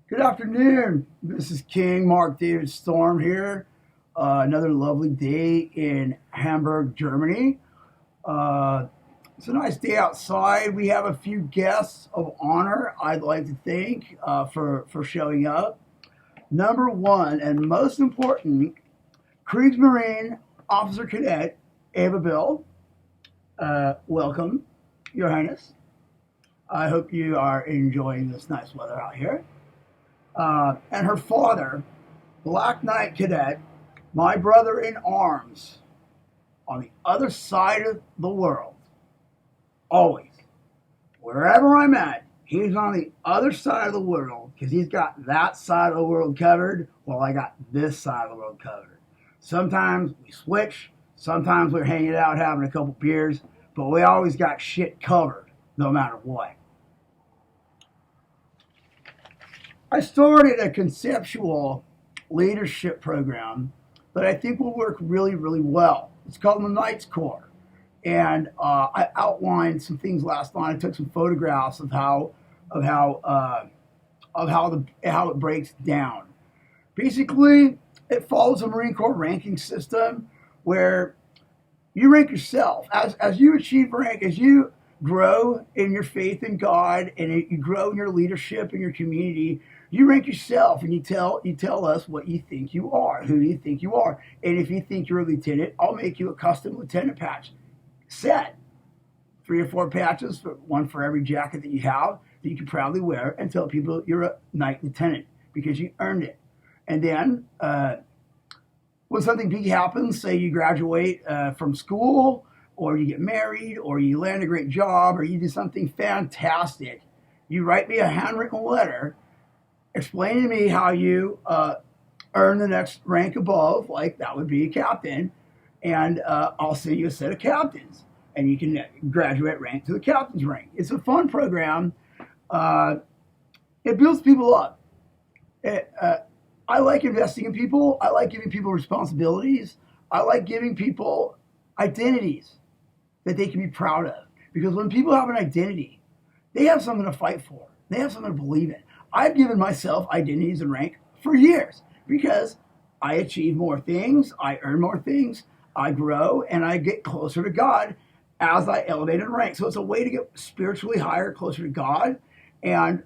Good afternoon. This is King Mark David Storm here. Another lovely day in Hamburg, Germany. Uh, it's a nice day outside. We have a few guests of honor I'd like to thank for showing up. Number one, and most important, Kriegsmarine Officer Cadet Ava Bill. Welcome, Your Highness. I hope you are enjoying this nice weather out here. And her father, Black Knight Cadet, my brother in arms, on the other side of the world. Always. Wherever I'm at, he's on the other side of the world because he's got that side of the world covered while I got this side of the world covered. Sometimes we switch. Sometimes we're hanging out having a couple beers, but we always got shit covered no matter what. I started a conceptual leadership program that I think will work really, really well. It's called the Knights Corps, and I outlined some things last night. I took some photographs of how it breaks down. Basically, it follows a Marine Corps ranking system where you rank yourself as you achieve rank, as you grow in your faith in God, and you grow in your leadership in your community. You rank yourself, and you tell us what you think you are, who you think you are, and if you think you're a lieutenant, I'll make you a custom lieutenant patch set, 3 or 4 patches, one for every jacket that you have that you can proudly wear, and tell people you're a knight lieutenant because you earned it. And then when something big happens, say you graduate from school, or you get married, or you land a great job, or you do something fantastic, you write me a handwritten letter explaining to me how you earn the next rank above, like that would be a captain, and I'll send you a set of captains, and you can graduate rank to the captain's rank. It's a fun program. It builds people up. I like investing in people. I like giving people responsibilities. I like giving people identities that they can be proud of. Because when people have an identity, they have something to fight for. They have something to believe in. I've given myself identities and rank for years because I achieve more things, I earn more things, I grow, and I get closer to God as I elevate in rank. So it's a way to get spiritually higher, closer to God, and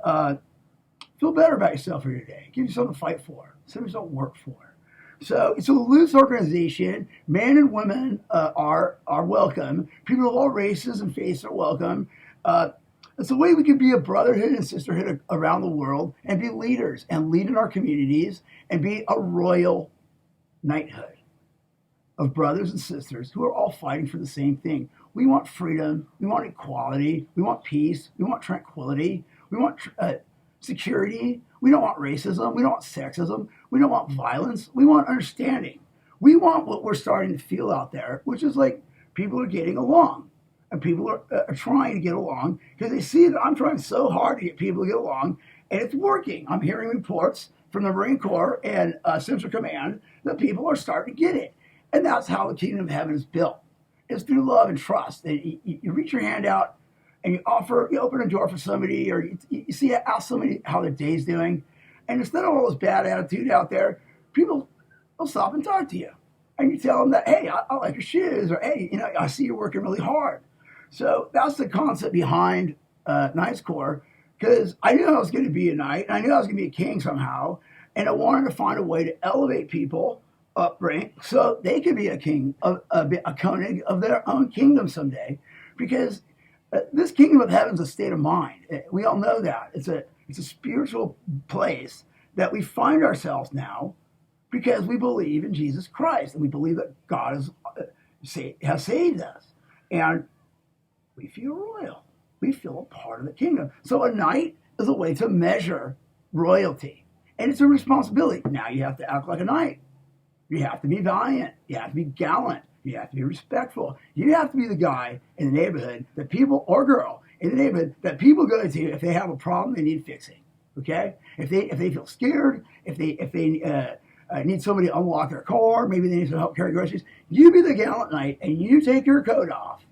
feel better about yourself every day. Give you something to fight for, something to work for. So it's a loose organization. Men and women are welcome. People of all races and faiths are welcome. It's a way we can be a brotherhood and sisterhood around the world and be leaders and lead in our communities and be a royal knighthood of brothers and sisters who are all fighting for the same thing. We want freedom. We want equality. We want peace. We want tranquility. We want security. We don't want racism. We don't want sexism. We don't want violence. We want understanding. We want what we're starting to feel out there, which is like people are getting along. And people are trying to get along because they see that I'm trying so hard to get people to get along, and it's working. I'm hearing reports from the Marine Corps and Central Command that people are starting to get it. And that's how the kingdom of heaven is built. It's through love and trust. And you reach your hand out and you open a door for somebody, or you ask somebody how their day's doing. And instead of all this bad attitude out there, people will stop and talk to you. And you tell them that, hey, I like your shoes, or hey, I see you're working really hard. So that's the concept behind Knights Corps, because I knew I was going to be a knight, and I knew I was going to be a king somehow, and I wanted to find a way to elevate people up rank so they could be a king, a Koenig of their own kingdom someday, because this kingdom of heaven is a state of mind. We all know that. It's a spiritual place that we find ourselves now because we believe in Jesus Christ, and we believe that God has saved us. And we feel royal. We feel a part of the kingdom. So a knight is a way to measure royalty. And it's a responsibility. Now you have to act like a knight. You have to be valiant. You have to be gallant. You have to be respectful. You have to be the guy in the neighborhood that people, or girl in the neighborhood, that people go to if they have a problem they need fixing. Okay? If they feel scared, if they need somebody to unlock their car, maybe they need some help carry groceries, you be the gallant knight and you take your coat off.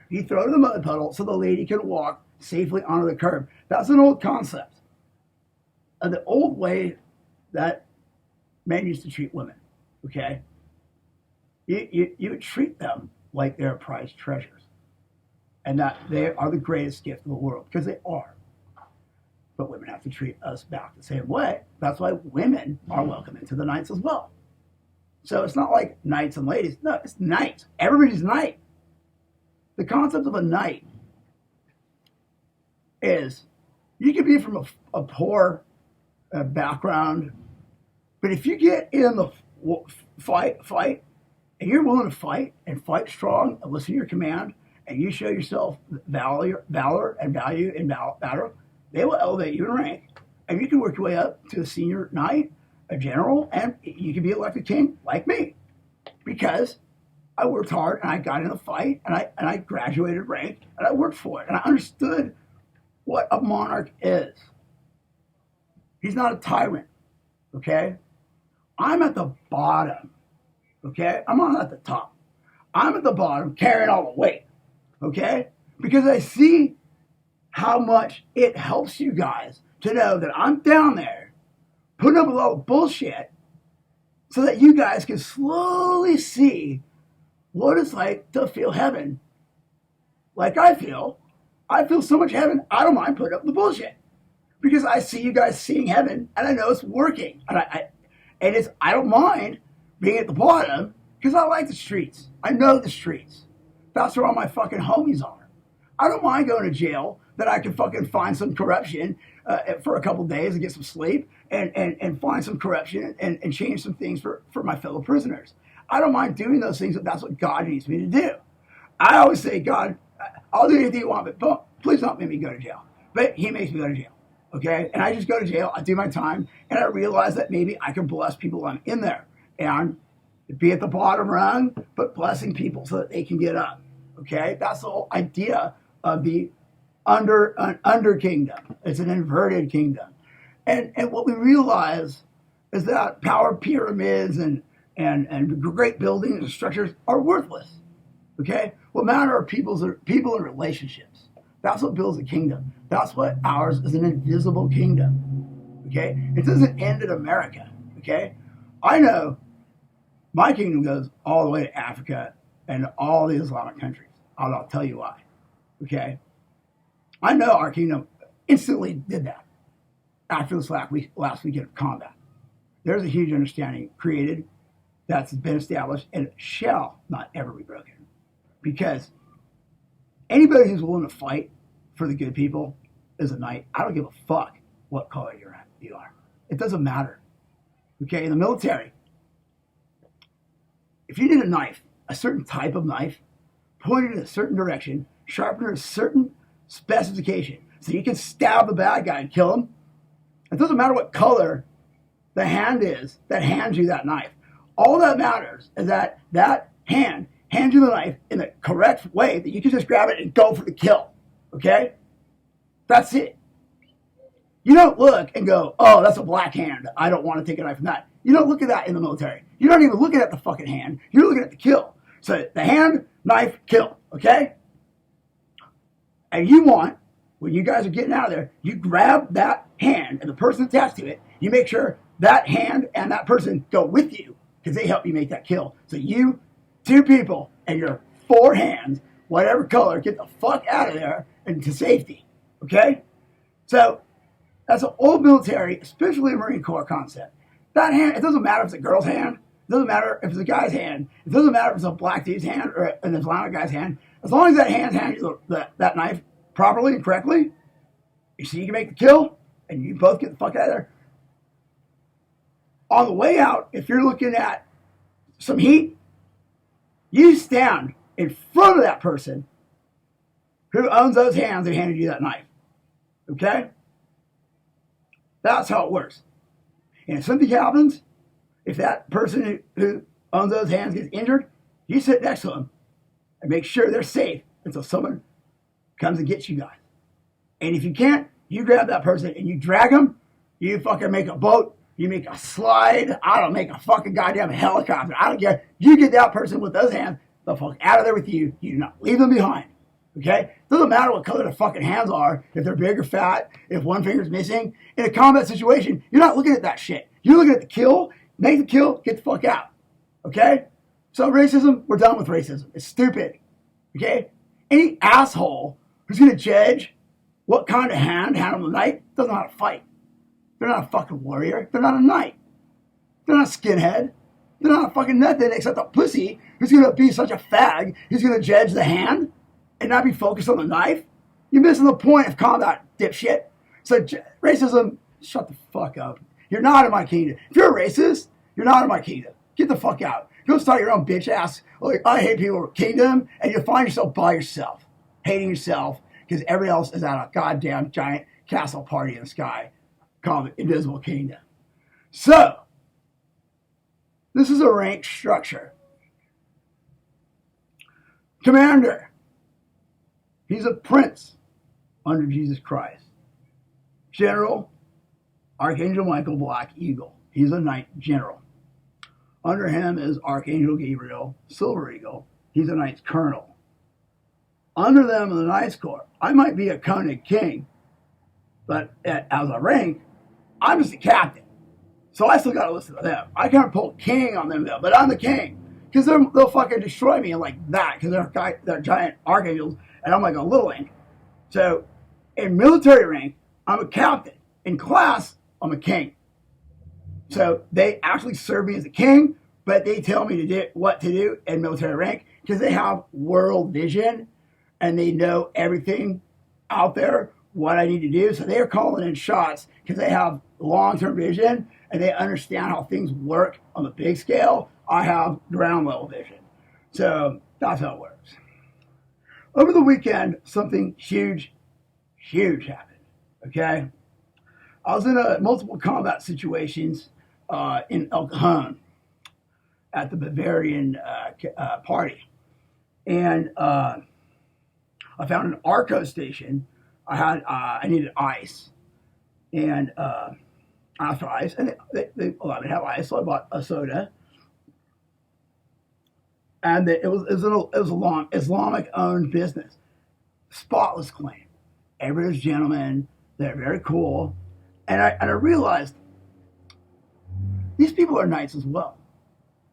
You throw it in the mud puddle so the lady can walk safely onto the curb. That's an old concept. the old way that men used to treat women, okay? You would treat them like they're prized treasures and that they are the greatest gift of the world, because they are. But women have to treat us back the same way. That's why women are welcome into the knights as well. So it's not like knights and ladies. No, it's knights. Everybody's knight. The concept of a knight is you can be from a poor background, but if you get in the fight, and you're willing to fight and fight strong and listen to your command, and you show yourself valor and value in battle, they will elevate you in rank, and you can work your way up to a senior knight, a general, and you can be elected king like me, because I worked hard and I got in a fight and I graduated rank and I worked for it and I understood what a monarch is. He's not a tyrant, okay? I'm at the bottom, okay? I'm not at the top. I'm at the bottom carrying all the weight, okay? Because I see how much it helps you guys to know that I'm down there putting up with all the bullshit so that you guys can slowly see what it's like to feel heaven like I feel. I feel so much heaven, I don't mind putting up with the bullshit. Because I see you guys seeing heaven, and I know it's working. And I don't mind being at the bottom, because I like the streets. I know the streets. That's where all my fucking homies are. I don't mind going to jail that I can fucking find some corruption for a couple days and get some sleep and find some corruption and change some things for my fellow prisoners. I don't mind doing those things if that's what God needs me to do. I always say, God, I'll do anything you want, but please don't make me go to jail. But he makes me go to jail, okay? And I just go to jail, I do my time, and I realize that maybe I can bless people when I'm in there. And be at the bottom rung, but blessing people so that they can get up, okay? That's the whole idea of the under kingdom. It's an inverted kingdom. And what we realize is that power pyramids and great buildings and structures are worthless. Okay? What matter are people and relationships. That's what builds a kingdom. That's what ours is, an invisible kingdom. Okay? It doesn't end in America. Okay? I know my kingdom goes all the way to Africa and all the Islamic countries. I'll tell you why. Okay? I know our kingdom instantly did that after this last weekend of combat. There's a huge understanding created that's been established, and it shall not ever be broken. Because anybody who's willing to fight for the good people is a knight. I don't give a fuck what color you are. It doesn't matter. Okay, in the military, if you need a knife, a certain type of knife, pointed in a certain direction, sharpened in a certain specification, so you can stab the bad guy and kill him, it doesn't matter what color the hand is that hands you that knife. All that matters is that hand hands you the knife in the correct way that you can just grab it and go for the kill. Okay? That's it. You don't look and go, oh, that's a black hand. I don't want to take a knife from that. You don't look at that in the military. You're not even looking at the fucking hand. You're looking at the kill. So the hand, knife, kill. Okay? And you want, when you guys are getting out of there, you grab that hand and the person attached to it. You make sure that hand and that person go with you because they help you make that kill. So you, two people, and your four hands, whatever color, get the fuck out of there and to safety. Okay? So that's an old military, especially a Marine Corps concept. That hand, it doesn't matter if it's a girl's hand. It doesn't matter if it's a guy's hand. It doesn't matter if it's a black dude's hand or an Islamic guy's hand. As long as that hand hands you that knife properly and correctly, so you can make the kill, and you both get the fuck out of there. On the way out, if you're looking at some heat, you stand in front of that person who owns those hands and handed you that knife. Okay? That's how it works. And if something happens, if that person who owns those hands gets injured, you sit next to them and make sure they're safe until someone comes and gets you guys. And if you can't, you grab that person and you drag them. You fucking make a boat. You make a slide. I don't make a fucking goddamn helicopter. I don't care. You get that person with those hands the fuck out of there with you. You do not leave them behind. Okay? Doesn't matter what color their fucking hands are, if they're big or fat, if one finger's missing. In a combat situation, you're not looking at that shit. You're looking at the kill, make the kill, get the fuck out. Okay? So racism, we're done with racism. It's stupid. Okay? Any asshole who's going to judge what kind of hand on the knight doesn't know how to fight. They're not a fucking warrior. They're not a knight. They're not a skinhead. They're not a fucking nothing except a pussy who's going to be such a fag who's going to judge the hand and not be focused on the knife. You're missing the point of combat, dipshit. So racism, shut the fuck up. You're not in my kingdom. If you're a racist, you're not in my kingdom. Get the fuck out. Go start your own bitch ass, like, I hate people kingdom, and you'll find yourself by yourself, hating yourself, because everybody else is at a goddamn giant castle party in the sky called the Invisible Kingdom. So, this is a rank structure. Commander. He's a prince under Jesus Christ. General, Archangel Michael, Black Eagle. He's a knight general. Under him is Archangel Gabriel, Silver Eagle. He's a knight's colonel. Under them in the Knights Corps, I might be a Koenig king, but as a rank, I'm just a captain. So I still got to listen to them. I can't pull king on them, though, but I'm the king. Because they'll fucking destroy me like that, because they're giant archangels, and I'm like a little ink. So in military rank, I'm a captain. In class, I'm a king. So they actually serve me as a king, but they tell me to do what to do in military rank because they have world vision and they know everything out there, what I need to do. So they are calling in shots because they have long-term vision and they understand how things work on the big scale. I have ground level vision. So that's how it works. Over the weekend, something huge happened, okay? I was in multiple combat situations in El Cajon at the Bavarian party. And I found an Arco station. I needed ice. And I asked for ice. And they allowed me to have ice, so I bought a soda. And it was a long Islamic-owned business. Spotless clean. Everybody's gentlemen. They're very cool. And I realized these people are nice as well.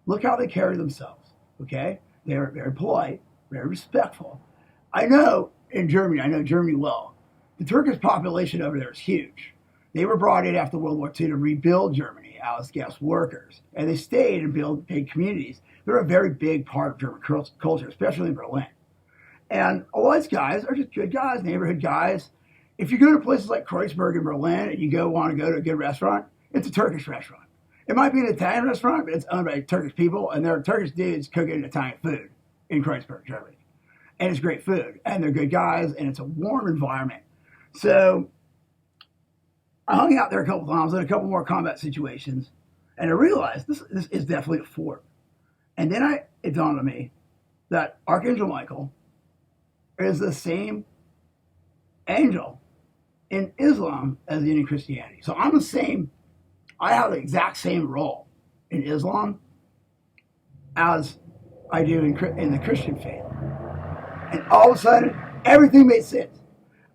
Look how they carry themselves, okay? They're very polite, very respectful. I know Germany well. The Turkish population over there is huge. They were brought in after World War II to rebuild Germany as guest workers. And they stayed and built big communities. They're a very big part of German culture, especially in Berlin. And a lot of these guys are just good guys, neighborhood guys. If you go to places like Kreuzberg in Berlin and you want to go to a good restaurant, it's a Turkish restaurant. It might be an Italian restaurant, but it's owned by Turkish people, and they're Turkish dudes cooking Italian food in Kreuzberg, Germany. And it's great food, and they're good guys, and it's a warm environment. So I hung out there a couple times in a couple more combat situations, and I realized this is definitely a fort. And then it dawned on me that Archangel Michael is the same angel in Islam as in Christianity. So I'm the same. I have the exact same role in Islam as I do in the Christian faith. And all of a sudden, everything made sense.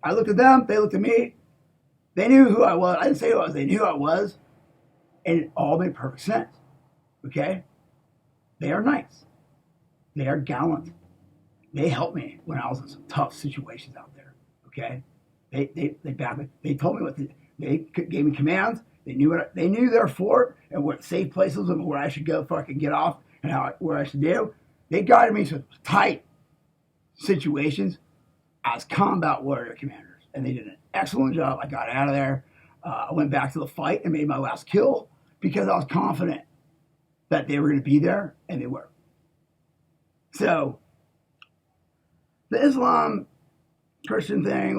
I looked at them, they looked at me. They knew who I was. I didn't say who I was, they knew who I was. And it all made perfect sense. Okay? They are nice. They are gallant. They helped me when I was in some tough situations out there. Okay? They backed me. They told me what to do. They gave me commands. They knew their fort and what safe places and where I should go fucking get off and where I should do. They guided me to tight situations as combat warrior commanders. And they did an excellent job. I got out of there. I went back to the fight and made my last kill because I was confident that they were going to be there, and they were. So, the Islam Christian thing,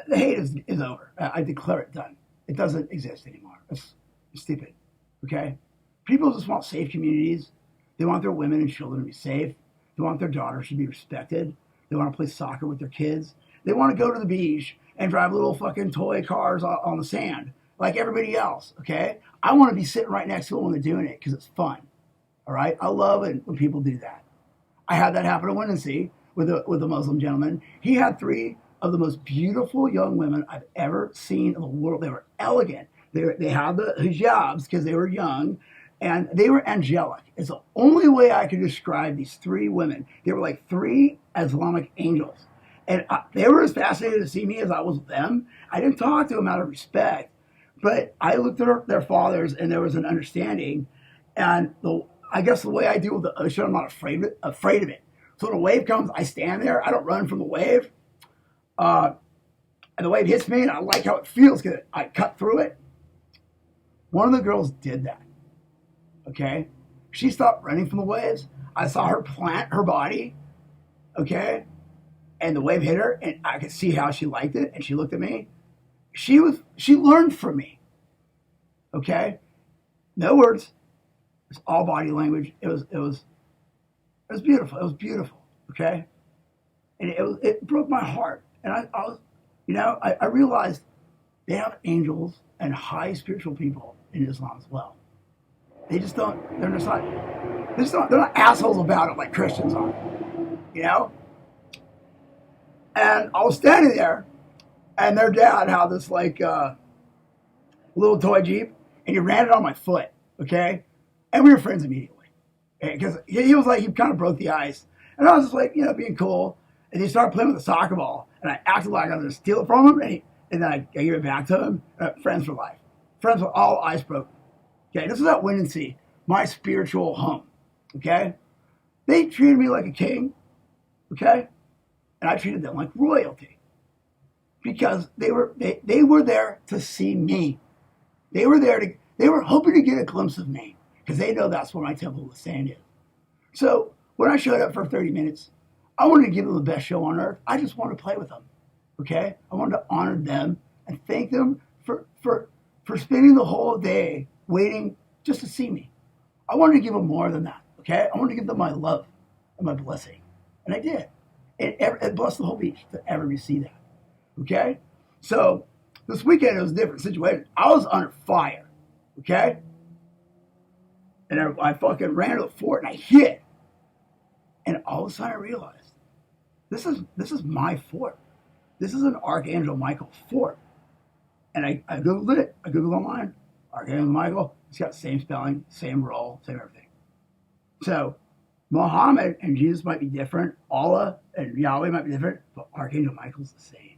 the hate is over. I declare it done. It doesn't exist anymore. It's stupid. Okay? People just want safe communities. They want their women and children to be safe. They want their daughters to be respected. They want to play soccer with their kids. They want to go to the beach and drive little fucking toy cars on the sand like everybody else. Okay? I want to be sitting right next to them when they're doing it because it's fun. All right? I love it when people do that. I had that happen at Windansea. with a Muslim gentleman. He had three of the most beautiful young women I've ever seen in the world. They were elegant. They had the hijabs because they were young, and they were angelic. It's the only way I could describe these three women. They were like three Islamic angels. And they were as fascinated to see me as I was with them. I didn't talk to them out of respect, but I looked at their fathers, and there was an understanding. And I guess the way I deal with the ocean, I'm not afraid of it. So when a wave comes, I stand there. I don't run from the wave. And the wave hits me, and I like how it feels because I cut through it. One of the girls did that. Okay? She stopped running from the waves. I saw her plant her body. Okay? And the wave hit her, and I could see how she liked it, and she looked at me. She learned from me. Okay? No words. It was all body language. It was beautiful. It was beautiful. Okay? And it broke my heart. And I realized they have angels and high spiritual people in Islam as well. They just don't, they're not assholes about it like Christians are. You know? And I was standing there, and their dad had this little toy Jeep, and he ran it on my foot, okay? And we were friends immediately. Because he was like, he kind of broke the ice. And I was just like, being cool. And he started playing with a soccer ball, and I acted like I was going to steal it from him, and then I gave it back to him. Friends for life. Friends with all ice broken. Okay, this is at Windansea, my spiritual home, okay? They treated me like a king, okay? And I treated them like royalty because they were there to see me. They were hoping to get a glimpse of me because they know that's where my temple of sand is. So when I showed up for 30 minutes, I wanted to give them the best show on earth. I just wanted to play with them, okay? I wanted to honor them and thank them for spending the whole day waiting just to see me. I wanted to give them more than that, okay? I wanted to give them my love and my blessing, and I did. It blessed the whole beach to ever receive that. Okay? So this weekend it was a different situation. I was under fire. Okay? And I fucking ran to the fort and I hid. And all of a sudden I realized this is my fort. This is an Archangel Michael fort. And I Googled it. I Googled online. Archangel Michael. It's got the same spelling, same role, same everything. So Muhammad and Jesus might be different. Allah and Yahweh might be different, but Archangel Michael's the same.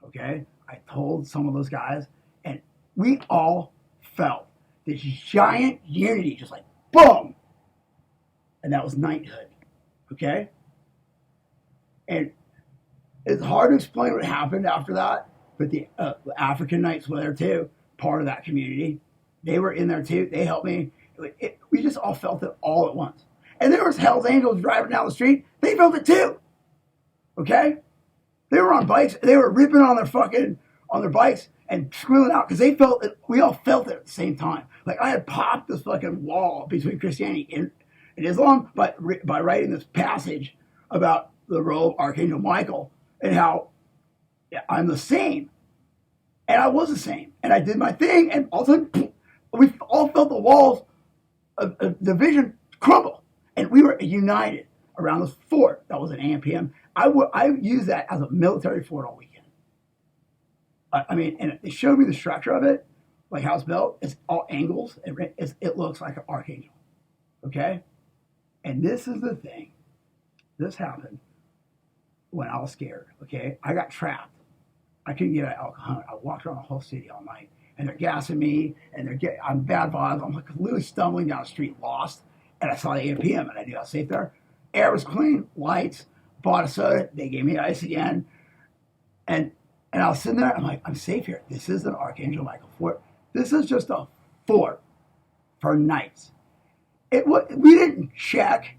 Okay? I told some of those guys, and we all felt this giant unity, just like boom. And that was knighthood. Okay? And it's hard to explain what happened after that, but the African Knights were there too, part of that community. They were in there too. They helped me. We just all felt it all at once. And there was Hell's Angels driving down the street. They felt it too. Okay? They were on bikes. They were ripping on their bikes and squealing out because they felt it. We all felt it at the same time. Like I had popped this fucking wall between Christianity and Islam by writing this passage about the role of Archangel Michael and how I'm the same. And I was the same. And I did my thing. And all of a sudden, we all felt the walls of division crumble. And we were united around this fort that was an AMPM. I used that as a military fort all weekend. I mean, and they showed me the structure of it, like how it's built. It's all angles. It looks like an archangel. Okay? And this is the thing. This happened when I was scared. Okay? I got trapped. I couldn't get out of El Cajon. I walked around the whole city all night. And they're gassing me. And I'm bad vibes. I'm like literally stumbling down the street, lost. And I saw the APM, and I knew I was safe there. Air was clean, lights, bought a soda. They gave me ice again. And I was sitting there. I'm like, I'm safe here. This is an Archangel Michael fort. This is just a fort for knights. We didn't check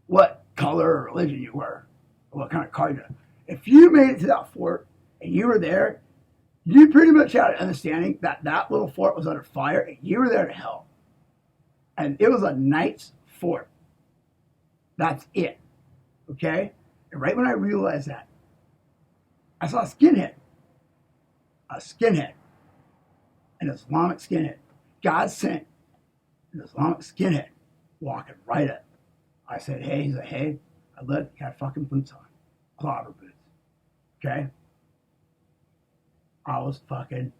what color or religion you were, or what kind of card you had. If you made it to that fort and you were there, you pretty much had an understanding that that little fort was under fire, and you were there to help. And it was a knight's fort. That's it. Okay? And right when I realized that, I saw a skinhead. An Islamic skinhead. God sent an Islamic skinhead walking right up. I said, hey. He said, hey. I looked, he had fucking boots on, clobber boots. Okay? I was fucking,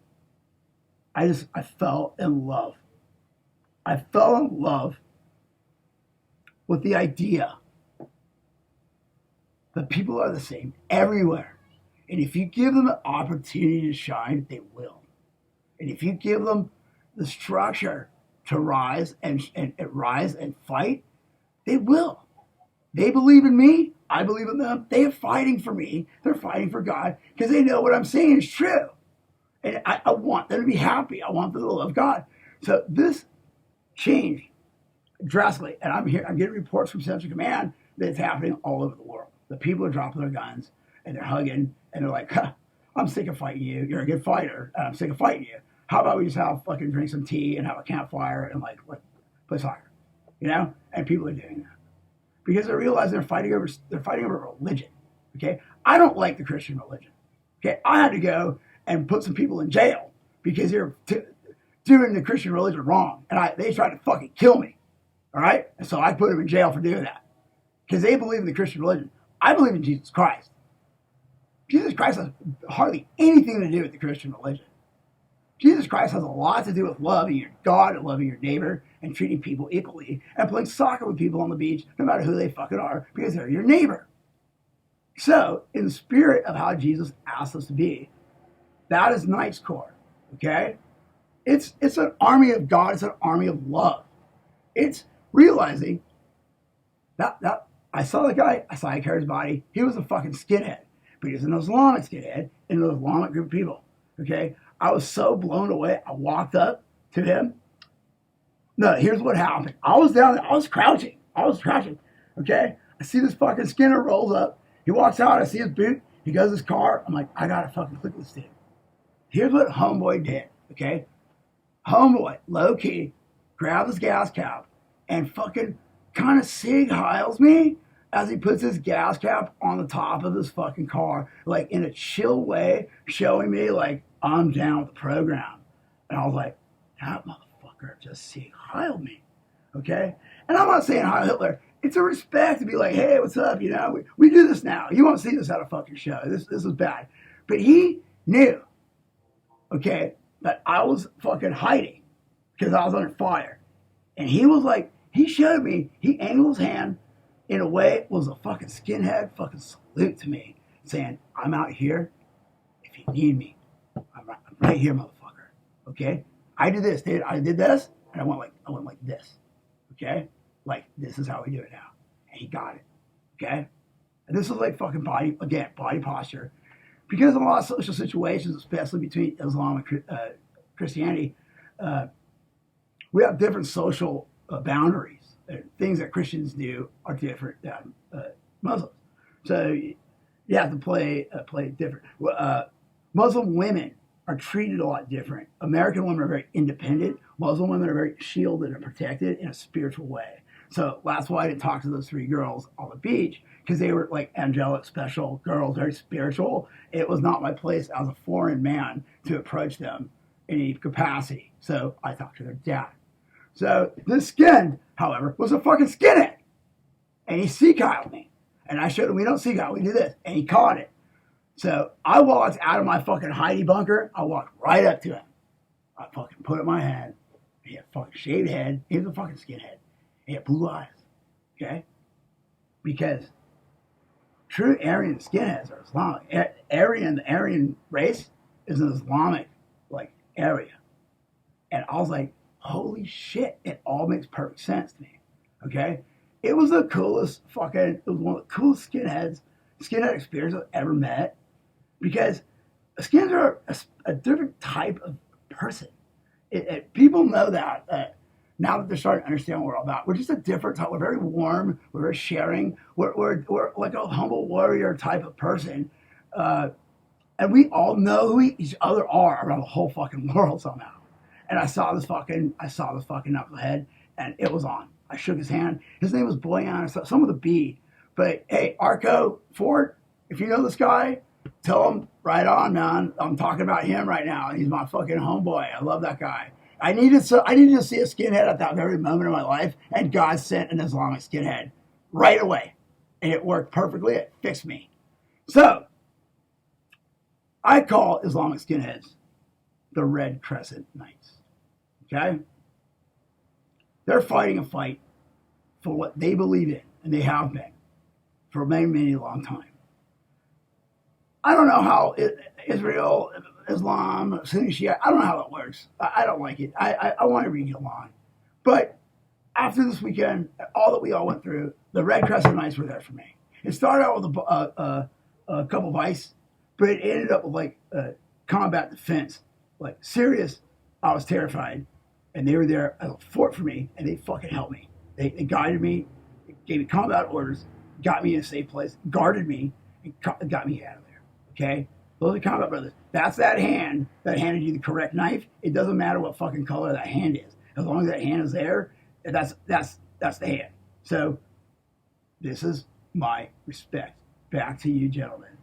I fell in love. I fell in love with the idea that people are the same everywhere. And if you give them an opportunity to shine, they will. And if you give them the structure to rise and fight, they will. They believe in me. I believe in them. They are fighting for me. They're fighting for God because they know what I'm saying is true. And I want them to be happy. I want them to love God. So this changed drastically. And I'm getting reports from Central Command that it's happening all over the world. The people are dropping their guns and they're hugging and they're like, huh, I'm sick of fighting you. You're a good fighter. And I'm sick of fighting you. How about we just fucking drink some tea and have a campfire and play soccer, And people are doing that because they realize they're fighting over religion. Okay, I don't like the Christian religion. Okay, I had to go and put some people in jail because they're doing the Christian religion wrong, and they tried to fucking kill me. All right, and so I put them in jail for doing that because they believe in the Christian religion. I believe in Jesus Christ. Jesus Christ has hardly anything to do with the Christian religion. Jesus Christ has a lot to do with loving your God and loving your neighbor and treating people equally and playing soccer with people on the beach, no matter who they fucking are, because they're your neighbor. So, in the spirit of how Jesus asked us to be, that is Knights Corps, okay? It's an army of God. It's an army of love. It's realizing that I saw the guy, I saw he carried his body. He was a fucking skinhead, but he was an Islamic skinhead in an Islamic group of people, okay? I was so blown away. I walked up to him. No, here's what happened. I was down there. I was crouching. Okay? I see this fucking Skinner rolls up. He walks out. I see his boot. He goes to his car. I'm like, I got to fucking click this thing. Here's what homeboy did. Okay? Homeboy, low key, grabs his gas cap and fucking kind of sig heils me as he puts his gas cap on the top of his fucking car, like in a chill way, showing me like, I'm down with the program. And I was like, that motherfucker just Sieg Heiled me. Okay? And I'm not saying Heil Hitler. It's a respect to be like, hey, what's up? We do this now. You won't see this at a fucking show. This is bad. But he knew, okay, that I was fucking hiding because I was under fire. And he was like, he showed me, he angled his hand in a way it was a fucking skinhead fucking salute to me, saying, I'm out here if you need me. I'm right here, motherfucker. Okay? I did this, dude. I did this, and I went like this. Okay? Like, this is how we do it now. And he got it. Okay? And this was like fucking body posture. Because in a lot of social situations, especially between Islam and Christianity, we have different social boundaries. Things that Christians do are different than Muslims. So you have to play different. Muslim women are treated a lot different. American women are very independent. Muslim women are very shielded and protected in a spiritual way. So that's why I didn't talk to those 3 girls on the beach, because they were like angelic, special girls, very spiritual. It was not my place as a foreign man to approach them in any capacity. So I talked to their dad. So this skin, however, was a fucking skinhead. And he Sieg-Heiled me. And I showed him, we don't Sieg-Heil, we do this. And he caught it. So I walked out of my fucking hidey bunker. I walked right up to him. I fucking put up my hand. He had a fucking shaved head. He was a fucking skinhead. He had blue eyes. Okay? Because true Aryan skinheads are Islamic. The Aryan race is an Islamic area. And I was like, holy shit, it all makes perfect sense to me. Okay? It was the coolest it was one of the coolest skinhead experiences I've ever met. Because skinheads are a different type of person. People know that now that they're starting to understand what we're all about. We're just a different type. We're very warm. We're very sharing. We're like a humble warrior type of person. And we all know who each other are around the whole fucking world somehow. And I saw this fucking knucklehead, and it was on. I shook his hand. His name was Boyan, some with a B. But hey, Arco Ford, if you know this guy, tell him right on, man. I'm talking about him right now. He's my fucking homeboy. I love that guy. I needed to see a skinhead at that very moment in my life, and God sent an Islamic skinhead right away. and it worked perfectly. It fixed me. So I call Islamic skinheads the Red Crescent Knights. Okay? They're fighting a fight for what they believe in, and they have been for a many, many long time. I don't know how Israel, Islam, Sunni Shia, I don't know how it works. I don't like it. I want everybody to get along. But after this weekend, all that we all went through, the Red Crescent Knights were there for me. It started out with a couple of ice, but it ended up with like combat defense. Like serious, I was terrified. And they were there as a fort for me, and they fucking helped me. They guided me, gave me combat orders, got me in a safe place, guarded me, and got me out of there. Okay? Those are combat brothers. That's that hand that handed you the correct knife. It doesn't matter what fucking color that hand is. As long as that hand is there, that's the hand. So this is my respect back to you, gentlemen,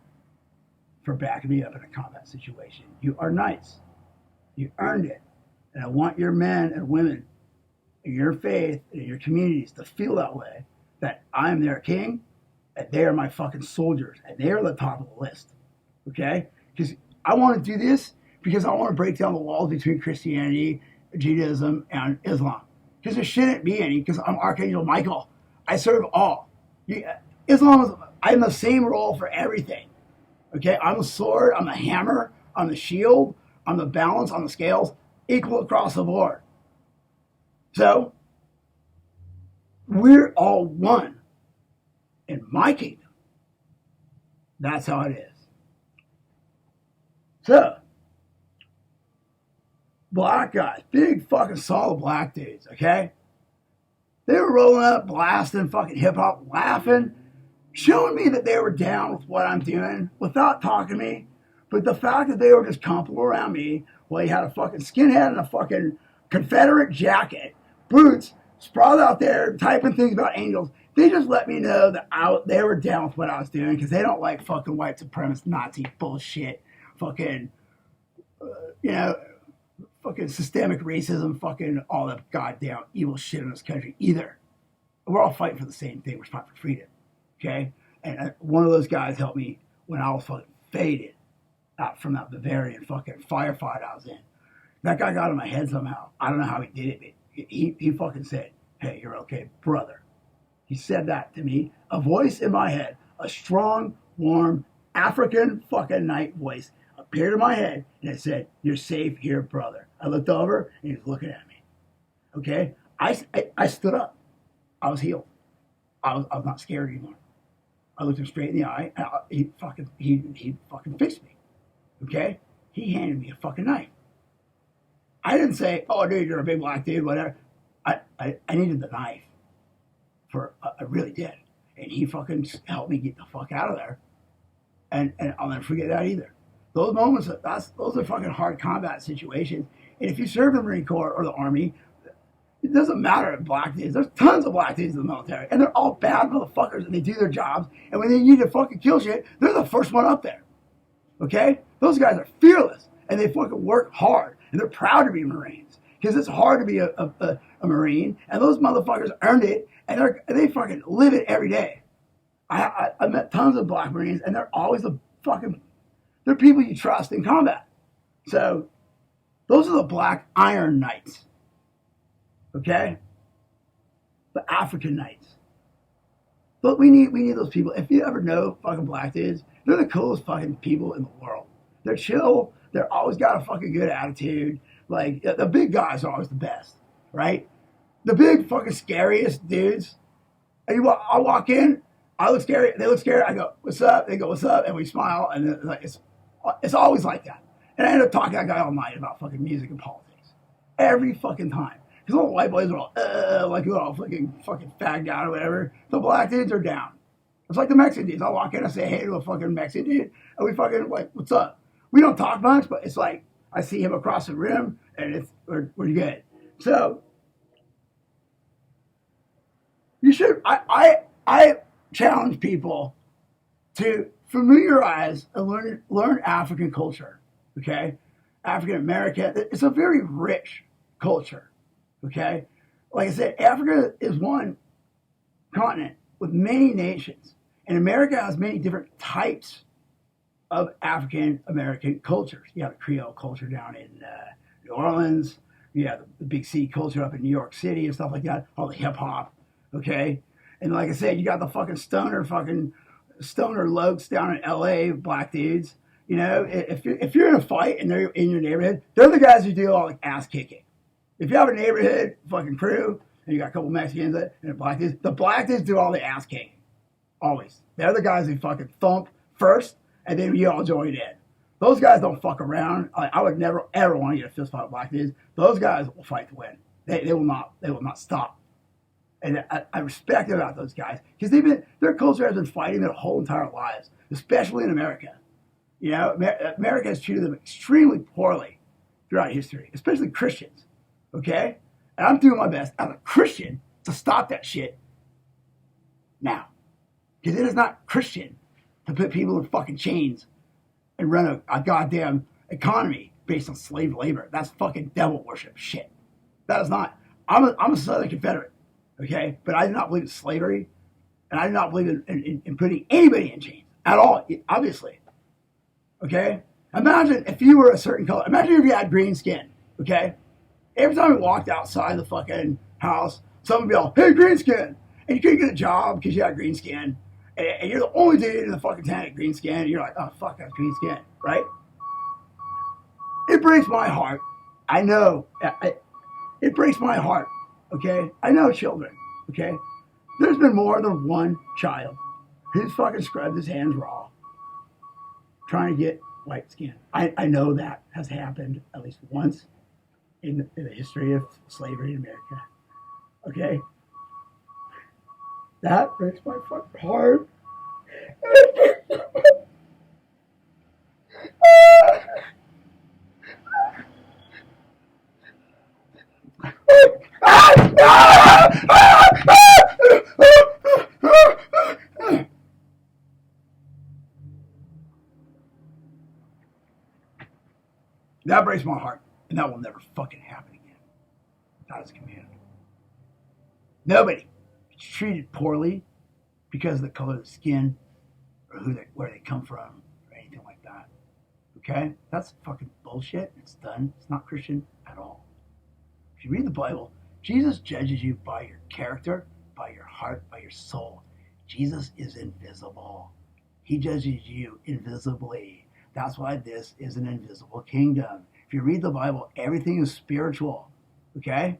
for backing me up in a combat situation. You are knights. You earned it. And I want your men and women in your faith and in your communities to feel that way, that I'm their king and they are my fucking soldiers and they are the top of the list. Okay? Because I want to do this because I want to break down the walls between Christianity, Judaism, and Islam. Because there shouldn't be any, because I'm Archangel Michael. I serve all. Islam is, I'm the same role for everything. Okay? I'm the sword, I'm the hammer, I'm the shield, I'm the balance, I'm the scales, equal across the board. So, we're all one in my kingdom. That's how it is. So, black guys, big fucking solid black dudes, okay? They were rolling up, blasting fucking hip hop, laughing, showing me that they were down with what I'm doing without talking to me. But the fact that they were just comfortable around me while he had a fucking skinhead and a fucking Confederate jacket, boots, sprawled out there typing things about angels, they just let me know that they were down with what I was doing because they don't like fucking white supremacist Nazi bullshit, fucking, fucking systemic racism, fucking all that goddamn evil shit in this country either. We're all fighting for the same thing. We're fighting for freedom, okay? And one of those guys helped me when I was fucking faded out from that Bavarian fucking firefight I was in. That guy got in my head somehow. I don't know how he did it, but he fucking said, "Hey, you're okay, brother." He said that to me. A voice in my head, a strong, warm, African fucking night voice appeared in my head and it said, "You're safe here, brother." I looked over and he was looking at me. Okay? I stood up. I was healed. I was not scared anymore. I looked him straight in the eye and he fucking fixed me. Okay? He handed me a fucking knife. I didn't say, "Oh, dude, you're a big black dude," whatever. I needed the knife. I really did. And he fucking helped me get the fuck out of there. And I'll never forget that either. Those moments, those are fucking hard combat situations. And if you serve in the Marine Corps or the Army, it doesn't matter if black dudes. There's tons of black dudes in the military. And they're all bad motherfuckers and they do their jobs. And when they need to fucking kill shit, they're the first one up there. Okay? Those guys are fearless. And they fucking work hard. And they're proud to be Marines. Because it's hard to be a Marine. And those motherfuckers earned it. And they fucking live it every day. I met tons of black Marines. And they're always they're people you trust in combat. So, those are the Black Iron Knights. Okay? The African Knights. But we need those people. If you ever know fucking black dudes, they're the coolest fucking people in the world. They're chill. They're always got a fucking good attitude. Like, the big guys are always the best, right? The big fucking scariest dudes. And I walk in, I look scary, they look scared, I go, "What's up?" They go, "What's up?" And we smile, and it's always like that. And I end up talking to that guy all night about fucking music and politics. Every fucking time. Because all the white boys are all, like they're all fucking fagged out or whatever. The black dudes are down. It's like the Mexican dudes. I walk in, I say hey to a fucking Mexican dude, and we fucking, like, "What's up?" We don't talk much, but it's like, I see him across the room, and we're good. So, you should, I challenge people to familiarize and learn African culture, okay? African American, it's a very rich culture, okay? Like I said, Africa is one continent with many nations. And America has many different types of African American cultures. You have the Creole culture down in New Orleans. You have the big C culture up in New York City and stuff like that. All the hip hop, okay. And like I said, you got the fucking stoner lokes down in L.A. Black dudes. You know, if you're in a fight and they're in your neighborhood, they're the guys who do all the ass kicking. If you have a neighborhood fucking crew and you got a couple Mexicans and the black dudes do all the ass kicking. Always. They're the guys who fucking thump first and then you all join in. Those guys don't fuck around. I would never ever want to get a fist fight with black dudes. Those guys will fight to win. They will not stop. And I respect about those guys because their culture has been fighting their whole entire lives, especially in America. You know, America has treated them extremely poorly throughout history, especially Christians. Okay, and I'm doing my best as a Christian to stop that shit now, because it is not Christian to put people in fucking chains and run a goddamn economy based on slave labor. That's fucking devil worship shit. That is not. I'm a Southern Confederate, okay? But I do not believe in slavery, and I do not believe in putting anybody in chains at all, obviously. Okay? Imagine if you were a certain color. Imagine if you had green skin, okay? Every time you walked outside the fucking house, someone would be like, hey, green skin. And you couldn't get a job because you had green skin. And you're the only dude in the fucking town with green skin. And you're like, oh, fuck, that's green skin, right? It breaks my heart. I know. It breaks my heart, okay? I know children, okay? There's been more than one child who's fucking scrubbed his hands raw trying to get white skin. I know that has happened at least once in the history of slavery in America, okay? That breaks my fucking heart. That breaks my heart, and that will never fucking happen again. Not as a command. Nobody is treated poorly because of the color of the skin or where they come from or anything like that. Okay? That's fucking bullshit. It's done. It's not Christian at all. If you read the Bible, Jesus judges you by your character, by your heart, by your soul. Jesus is invisible. He judges you invisibly. That's why this is an invisible kingdom. If you read the Bible, everything is spiritual. Okay?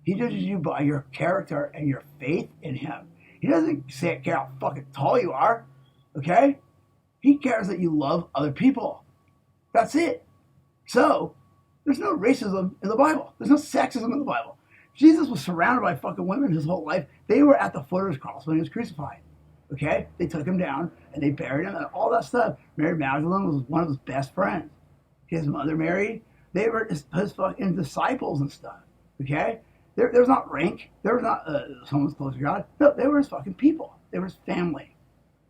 He judges you by your character and your faith in him. He doesn't care how fucking tall you are. Okay? He cares that you love other people. That's it. So, there's no racism in the Bible. There's no sexism in the Bible. Jesus was surrounded by fucking women his whole life. They were at the foot of his cross when he was crucified. Okay? They took him down and they buried him and all that stuff. Mary Magdalene was one of his best friends. His mother Mary, they were his fucking disciples and stuff. Okay? There was not rank. There was not someone's close to God. No, they were his fucking people. They were his family.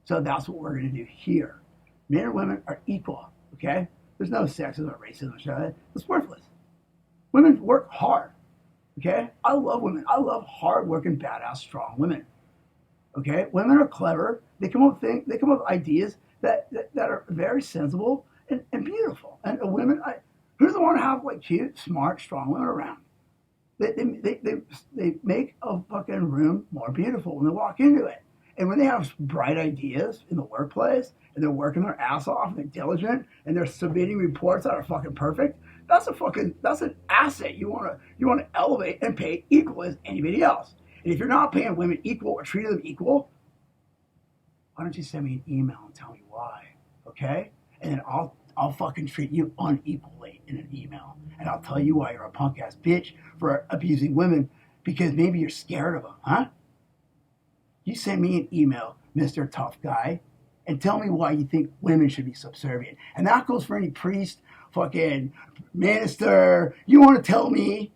So that's what we're going to do here. Men and women are equal. Okay? There's no sexism or racism. It's worthless. Women work hard. Okay? I love women. I love hard-working, badass, strong women. Okay? Women are clever. They come up with ideas that are very sensible and beautiful. And women, who doesn't want to have like cute, smart, strong women around? They make a fucking room more beautiful when they walk into it. And when they have bright ideas in the workplace and they're working their ass off and they're diligent and they're submitting reports that are fucking perfect, that's an asset you want to elevate and pay equal as anybody else. And if you're not paying women equal or treating them equal, why don't you send me an email and tell me why, okay? And then I'll fucking treat you unequally in an email. And I'll tell you why you're a punk ass bitch for abusing women because maybe you're scared of them, huh? You send me an email, Mr. Tough Guy, and tell me why you think women should be subservient. And that goes for any priest, fucking minister. You want to tell me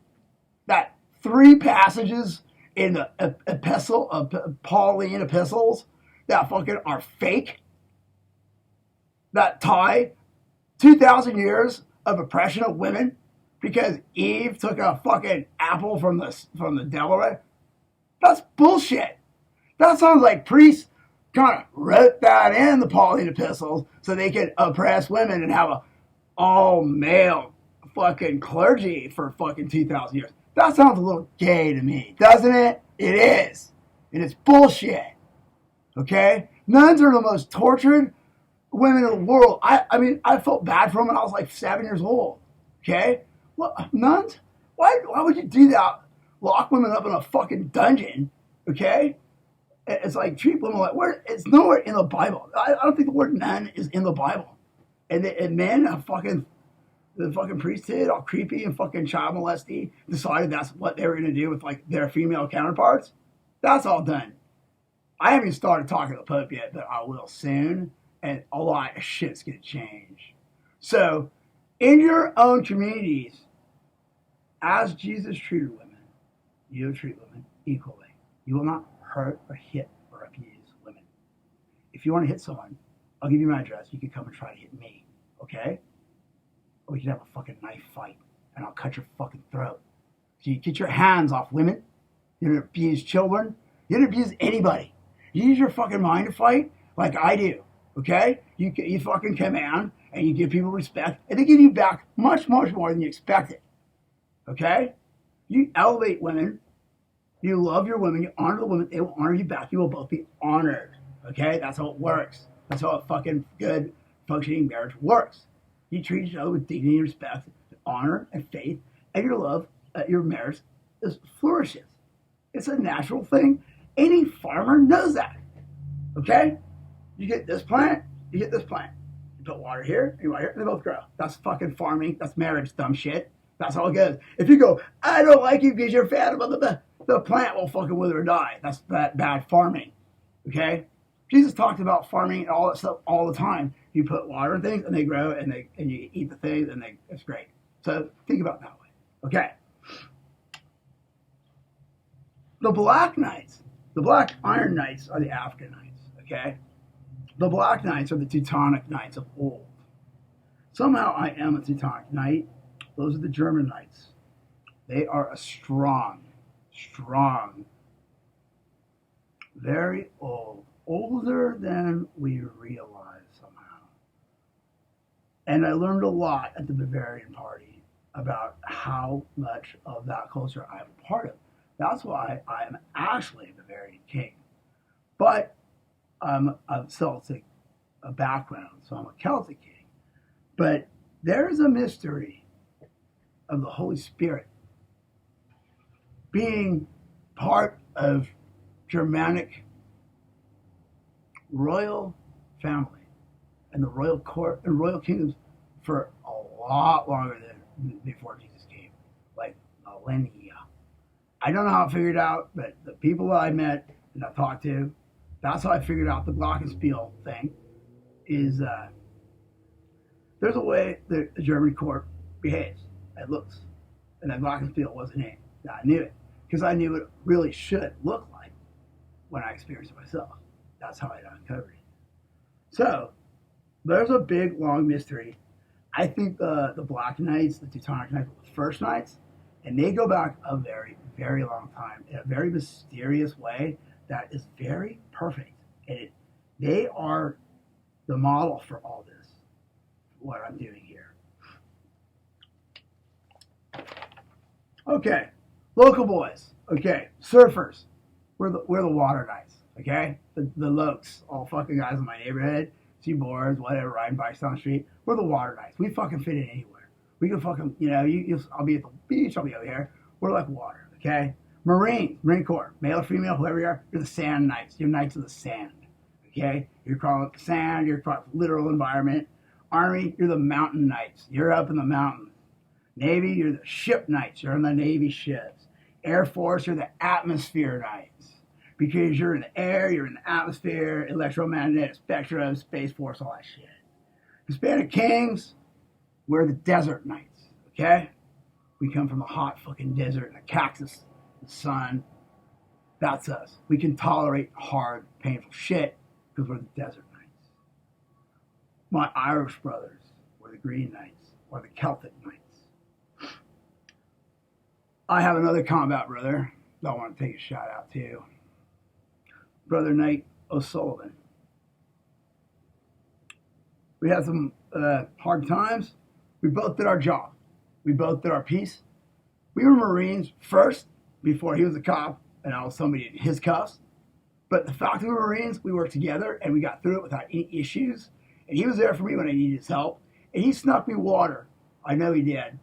that 3 passages in the epistle of Pauline epistles that fucking are fake? That tie 2,000 years of oppression of women because Eve took a fucking apple from the devil, right? That's bullshit. That sounds like priests kind of wrote that in the Pauline epistles so they could oppress women and have a all male fucking clergy for fucking 2,000 years. That sounds a little gay to me, doesn't it? It is. And it's bullshit. Okay? Nuns are the most tortured women in the world. I mean, I felt bad for them when I was like 7 years old. Okay? What, nuns? Why would you do that? Lock women up in a fucking dungeon. Okay? It's like treat women like, it's nowhere in the Bible. I don't think the word nun is in the Bible. And men have the fucking priesthood, all creepy and fucking child molesty, decided that's what they were going to do with like their female counterparts. That's all done. I haven't even started talking to the Pope yet, but I will soon. And a lot of shit's going to change. So, in your own communities, as Jesus treated women, you treat women equally. You will not hurt or hit or abuse women. If you want to hit someone, I'll give you my address. You can come and try to hit me, okay? Or we can have a fucking knife fight, and I'll cut your fucking throat. So you get your hands off women. You don't abuse children. You don't abuse anybody. You use your fucking mind to fight like I do, okay? You fucking command, and you give people respect, and they give you back much, much more than you expected, okay? You elevate women. You love your women. You honor the women. They will honor you back. You will both be honored, okay? That's how it works. That's how a fucking good functioning marriage works. You treat each other with dignity and respect, honor and faith, and your love, your marriage flourishes. It's a natural thing. Any farmer knows that. Okay? You get this plant, you get this plant. You put water here, and water here, and they both grow. That's fucking farming. That's marriage, dumb shit. That's how it goes. If you go, I don't like you because you're fat, the plant will fucking wither or die. That's bad farming. Okay? Jesus talked about farming and all that stuff all the time. You put water in things and they grow and you eat the things and it's great. So think about it that way. Okay. The Black Knights, the Black Iron Knights are the African Knights. Okay. The Black Knights are the Teutonic Knights of old. Somehow I am a Teutonic Knight. Those are the German Knights. They are a strong, very old. Older than we realize somehow. And I learned a lot at the Bavarian Party about how much of that culture I'm a part of. That's why I'm actually a Bavarian king. But I'm of Celtic background, so I'm a Celtic king. But there's a mystery of the Holy Spirit being part of Germanic royal family and the royal court and royal kingdoms for a lot longer than before Jesus came, like millennia. I don't know how I figured it out, but the people that I met and I talked to, that's how I figured out the Glockenspiel thing. Is there's a way that the German court behaves and looks, and that Glockenspiel wasn't it. I knew it because I knew what it really should look like when I experienced it myself. That's how I uncovered it. So, there's a big, long mystery. I think the Black Knights, the Teutonic Knights, were the first knights, and they go back a very, very long time in a very mysterious way that is very perfect. And they are the model for all this, what I'm doing here. Okay, local boys. Okay, surfers. We're the water knights. Okay, the lokes, all fucking guys in my neighborhood, see boards, whatever, riding bikes down the street. We're the water knights. We fucking fit in anywhere. We can fucking, I'll be at the beach, I'll be over here. We're like water, okay? Marine Corps, male or female, whoever you are, you're the sand knights. You're knights of the sand, okay? You're crawling the sand, you're crawling the literal environment. Army, you're the mountain knights. You're up in the mountains. Navy, you're the ship knights. You're on the Navy ships. Air Force, you're the atmosphere knights. Because you're in the air, you're in the atmosphere, electromagnetic spectrum, Space Force, all that shit. Hispanic Kings, we're the desert knights, okay? We come from the hot fucking desert and the cactus, the sun. That's us. We can tolerate hard, painful shit because we're the desert knights. My Irish brothers were the Green Knights or the Celtic Knights. I have another combat brother that I want to take a shout out to. Brother Knight O'Sullivan. We had some hard times. We both did our job. We both did our piece. We were Marines first before he was a cop and I was somebody in his cuffs. But the fact that we were Marines, we worked together and we got through it without any issues. And he was there for me when I needed his help. And he snuck me water. I know he did.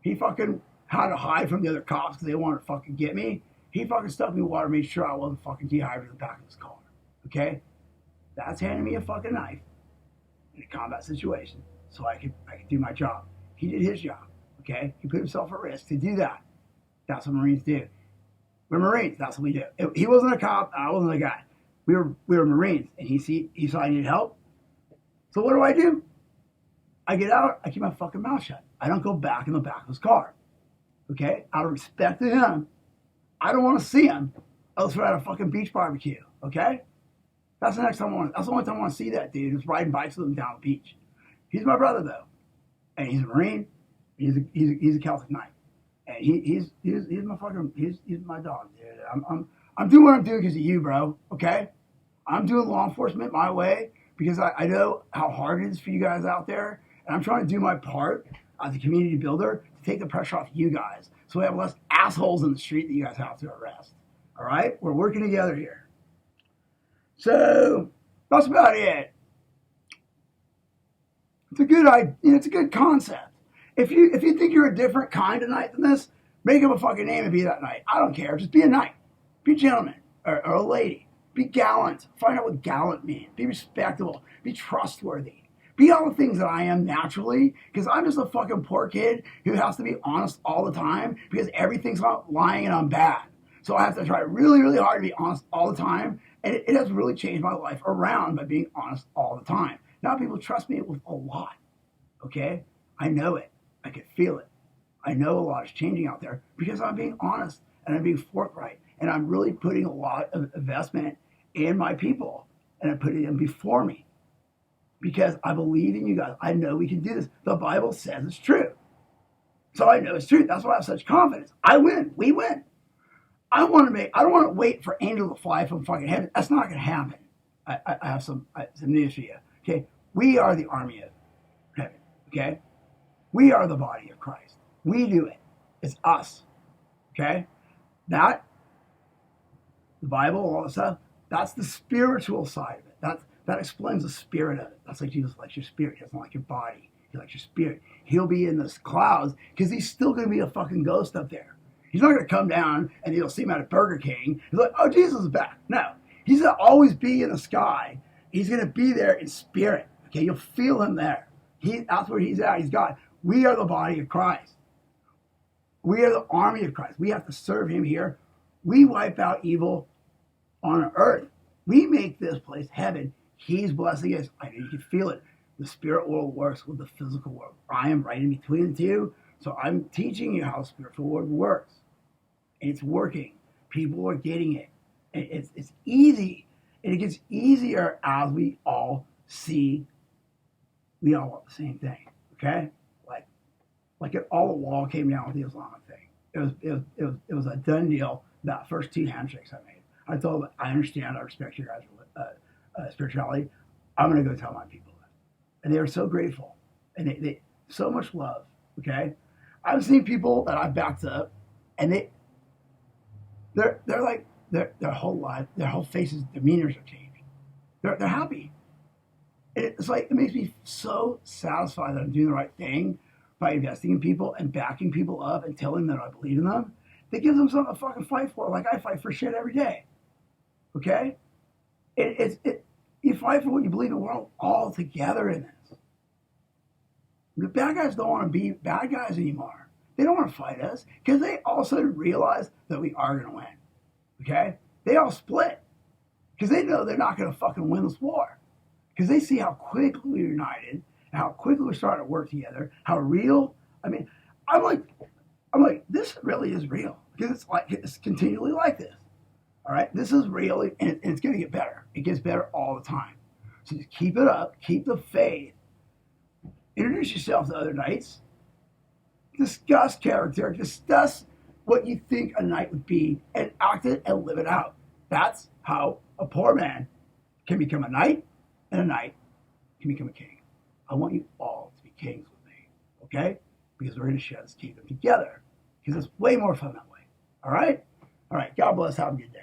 He fucking had to hide from the other cops because they wanted to fucking get me. He fucking stuck me water, made sure I wasn't fucking dehydrated in the back of his car. Okay? That's handing me a fucking knife in a combat situation so I could do my job. He did his job. Okay? He put himself at risk to do that. That's what Marines do. We're Marines. That's what we do. He wasn't a cop. I wasn't a guy. We were Marines, and he saw I needed help. So what do? I get out. I keep my fucking mouth shut. I don't go back in the back of his car. Okay? Out of respect to him, I don't want to see him else we're at a fucking beach barbecue. Okay? That's the next time that's the only time I want to see that dude who's riding bikes with him down the beach. He's my brother though, and he's a Marine. He's a Celtic Knight, and he's my dog, dude. I'm doing what I'm doing because of you, bro. Okay? I'm doing law enforcement my way because I know how hard it is for you guys out there, and I'm trying to do my part as a community builder to take the pressure off you guys, so we have less assholes in the street that you guys have to arrest. All right? We're working together here. So that's about it. It's a good idea. It's a good concept. If you think you're a different kind of knight than this, make up a fucking name and be that knight. I don't care. Just be a knight. Be a gentleman or a lady. Be gallant. Find out what gallant means. Be respectable. Be trustworthy. Be all the things that I am naturally, because I'm just a fucking poor kid who has to be honest all the time because everything's not lying and I'm bad. So I have to try really, really hard to be honest all the time. And it has really changed my life around by being honest all the time. Now people trust me with a lot. Okay? I know it. I can feel it. I know a lot is changing out there because I'm being honest and I'm being forthright. And I'm really putting a lot of investment in my people. And I'm putting them before me. Because I believe in you guys. I know we can do this. The Bible says it's true. So I know it's true. That's why I have such confidence. I win. We win. I don't want to wait for angel to fly from fucking heaven. That's not going to happen. I have some news for you. Okay, we are the army of heaven. Okay, we are the body of Christ. We do it. It's us. Okay, that the Bible, all that stuff. That's the spiritual side of it. That explains the spirit of it. That's like Jesus likes your spirit. He doesn't like your body. He likes your spirit. He'll be in those clouds because he's still going to be a fucking ghost up there. He's not going to come down and you'll see him at a Burger King. He's like, oh, Jesus is back. No. He's going to always be in the sky. He's going to be there in spirit. Okay, you'll feel him there. That's where he's at. He's God. We are the body of Christ. We are the army of Christ. We have to serve him here. We wipe out evil on earth. We make this place heaven. He's blessing us. I know you can feel it. The spirit world works with the physical world. I am right in between the two. So I'm teaching you how the spiritual world works. And it's working. People are getting it. And it's easy. And it gets easier as we all see we all want the same thing. Okay? Like it all the wall came down with the Islamic thing. It was a done deal. That first 2 handshakes I made. I told them, I understand, I respect your guys' spirituality. I'm going to go tell my people that. And they were so grateful. And they so much love. Okay? I've seen people that I've backed up, and they're like their whole life, their whole faces, demeanors have changed. They're happy. It's like it makes me so satisfied that I'm doing the right thing by investing in people and backing people up and telling them that I believe in them. That gives them something to fucking fight for, like I fight for shit every day. Okay? You fight for what you believe in. We're all together in this. The bad guys don't want to be bad guys anymore. They don't want to fight us because they all of a sudden realize that we are going to win. Okay? They all split because they know they're not going to fucking win this war. Because they see how quickly we're united, and how quickly we're starting to work together, how real. I mean, I'm like, this really is real because it's continually like this. All right? This is real, and it's going to get better. It gets better all the time. So just keep it up. Keep the faith. Introduce yourself to other knights. Discuss character. Discuss what you think a knight would be and act it and live it out. That's how a poor man can become a knight, and a knight can become a king. I want you all to be kings with me, okay? Because we're going to share this kingdom together. Because it's way more fun that way. All right? All right. God bless. Have a good day.